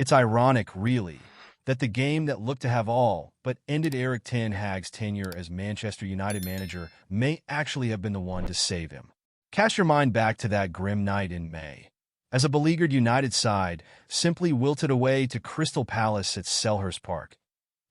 It's ironic, really, that the game that looked to have all but ended Erik ten Hag's tenure as Manchester United manager may actually have been the one to save him. Cast your mind back to that grim night in May, as a beleaguered United side simply wilted away to Crystal Palace at Selhurst Park.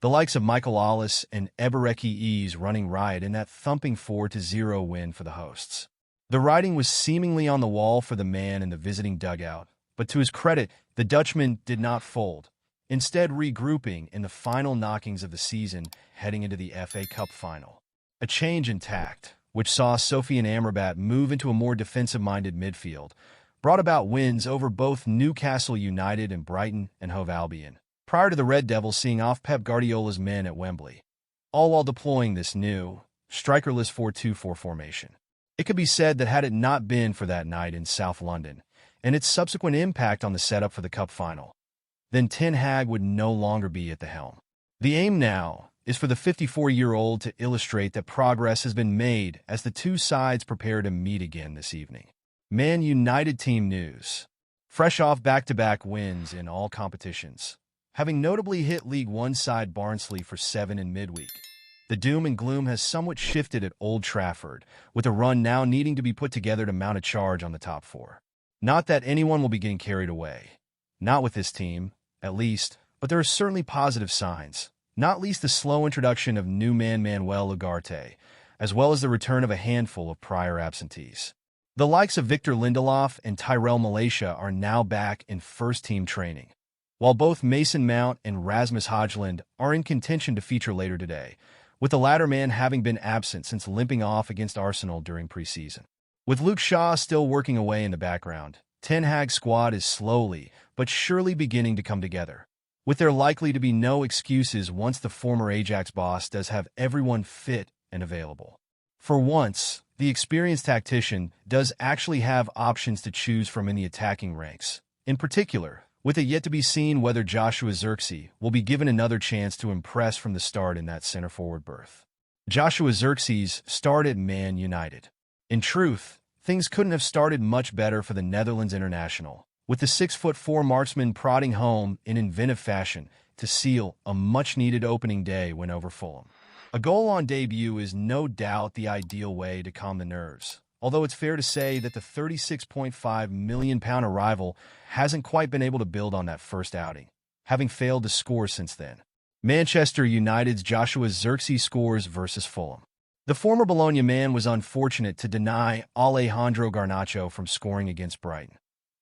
The likes of Michael Ollis and Ebereki Eze running riot in that thumping 4-0 win for the hosts. The writing was seemingly on the wall for the man in the visiting dugout, but to his credit, the Dutchman did not fold, instead regrouping in the final knockings of the season heading into the FA Cup final. A change in tact, which saw Sofiane Amrabat move into a more defensive-minded midfield, brought about wins over both Newcastle United and Brighton and Hove Albion, prior to the Red Devils seeing off Pep Guardiola's men at Wembley, all while deploying this new, strikerless 4-2-4 formation. It could be said that had it not been for that night in South London, and its subsequent impact on the setup for the Cup final, then Ten Hag would no longer be at the helm. The aim now is for the 54-year-old to illustrate that progress has been made as the two sides prepare to meet again this evening. Man United team news. Fresh off back-to-back wins in all competitions, having notably hit League One side Barnsley for 7 in midweek, the doom and gloom has somewhat shifted at Old Trafford, with a run now needing to be put together to mount a charge on the top four. Not that anyone will be getting carried away. Not with this team, at least, but there are certainly positive signs, not least the slow introduction of new man Manuel Ugarte, as well as the return of a handful of prior absentees. The likes of Victor Lindelof and Tyrell Malacia are now back in first-team training, while both Mason Mount and Rasmus Højlund are in contention to feature later today, with the latter man having been absent since limping off against Arsenal during preseason. With Luke Shaw still working away in the background, Ten Hag's squad is slowly but surely beginning to come together, with there likely to be no excuses once the former Ajax boss does have everyone fit and available. For once, the experienced tactician does actually have options to choose from in the attacking ranks, in particular, with it yet to be seen whether Joshua Zirkzee will be given another chance to impress from the start in that center-forward berth. Joshua Zirkzee's start at Man United. In truth, things couldn't have started much better for the Netherlands international, with the 6'4" marksman prodding home in inventive fashion to seal a much-needed opening day win over Fulham. A goal on debut is no doubt the ideal way to calm the nerves, although it's fair to say that the £36.5 million arrival hasn't quite been able to build on that first outing, having failed to score since then. Manchester United's Joshua Zirkzee scores versus Fulham. The former Bologna man was unfortunate to deny Alejandro Garnacho from scoring against Brighton,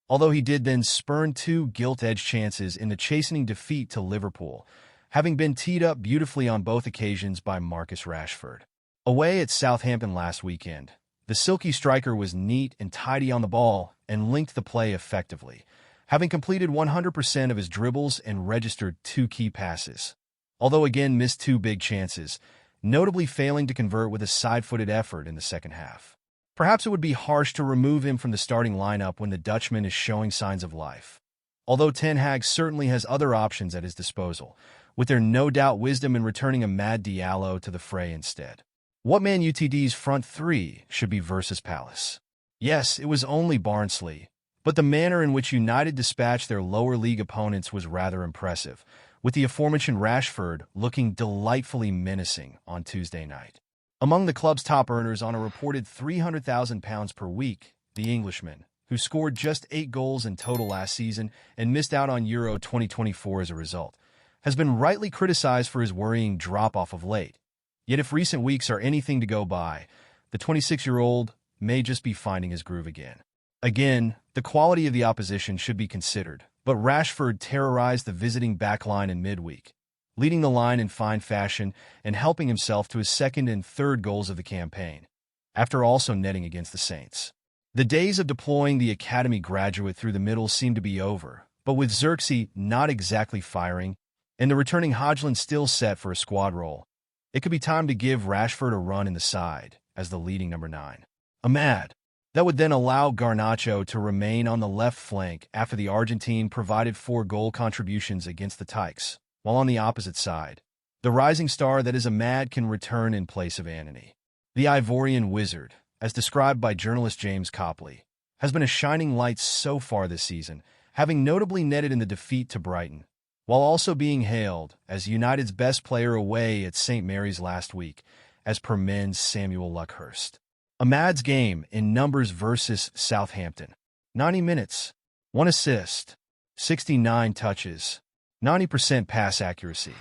although he did then spurn 2 gilt-edged chances in the chastening defeat to Liverpool, having been teed up beautifully on both occasions by Marcus Rashford. Away at Southampton last weekend, the silky striker was neat and tidy on the ball and linked the play effectively, having completed 100% of his dribbles and registered 2 key passes, although again missed 2 big chances, notably failing to convert with a side-footed effort in the second half. Perhaps it would be harsh to remove him from the starting lineup when the Dutchman is showing signs of life, although Ten Hag certainly has other options at his disposal, with their no doubt wisdom in returning Amad Diallo to the fray instead. What Man Utd's front three should be versus Palace? Yes, it was only Barnsley, but the manner in which United dispatched their lower league opponents was rather impressive, with the aforementioned Rashford looking delightfully menacing on Tuesday night. Among the club's top earners on a reported £300,000 per week, the Englishman, who scored just 8 goals in total last season and missed out on Euro 2024 as a result, has been rightly criticized for his worrying drop-off of late. Yet if recent weeks are anything to go by, the 26-year-old may just be finding his groove again. Again, the quality of the opposition should be considered, but Rashford terrorized the visiting backline in midweek, leading the line in fine fashion and helping himself to his second and third goals of the campaign, after also netting against the Saints. The days of deploying the academy graduate through the middle seem to be over, but with Zirkzee not exactly firing, and the returning Højlund still set for a squad role, it could be time to give Rashford a run in the side as the leading number 9. Amad. That would then allow Garnacho to remain on the left flank after the Argentine provided 4 goal contributions against the Tykes, while on the opposite side, the rising star that is Amad can return in place of Antony. The Ivorian wizard, as described by journalist James Copley, has been a shining light so far this season, having notably netted in the defeat to Brighton, while also being hailed as United's best player away at St. Mary's last week, as per men's Samuel Luckhurst. Ahmad's game in numbers versus Southampton. 90 minutes, 1 assist, 69 touches, 90% pass accuracy,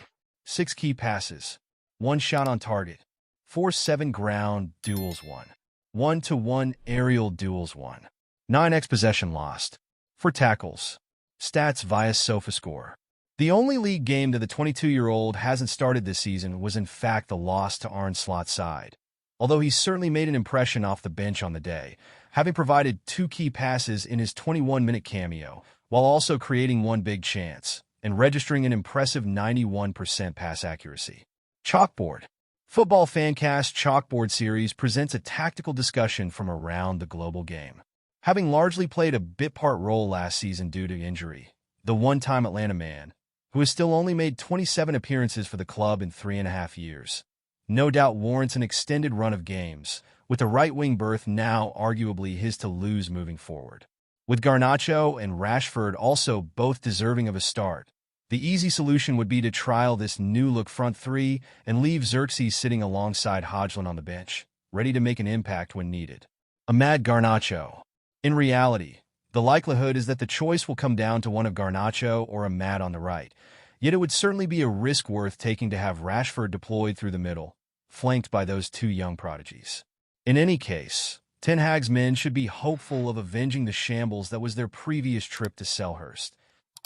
6 key passes, 1 shot on target, 4-7 ground duels won, 1-to-1 aerial duels won, 9x possession lost, 4 tackles. Stats via SofaScore. The only league game that the 22-year-old hasn't started this season was in fact the loss to Arne Slot's side, although he certainly made an impression off the bench on the day, having provided 2 key passes in his 21-minute cameo, while also creating 1 big chance, and registering an impressive 91% pass accuracy. Chalkboard. Football Fancast Chalkboard Series presents a tactical discussion from around the global game. Having largely played a bit-part role last season due to injury, the one-time Atlanta man, who has still only made 27 appearances for the club in 3.5 years, no doubt warrants an extended run of games, with the right-wing berth now arguably his to lose moving forward. With Garnacho and Rashford also both deserving of a start, the easy solution would be to trial this new-look front three and leave Zirkzee sitting alongside Hodgson on the bench, ready to make an impact when needed. Ahmad Garnacho. In reality, the likelihood is that the choice will come down to one of Garnacho or Ahmad on the right, yet it would certainly be a risk worth taking to have Rashford deployed through the middle, flanked by those 2 young prodigies. In any case, Ten Hag's men should be hopeful of avenging the shambles that was their previous trip to Selhurst.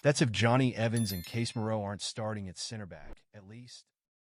That's if Johnny Evans and Case Moreau aren't starting at center back, at least.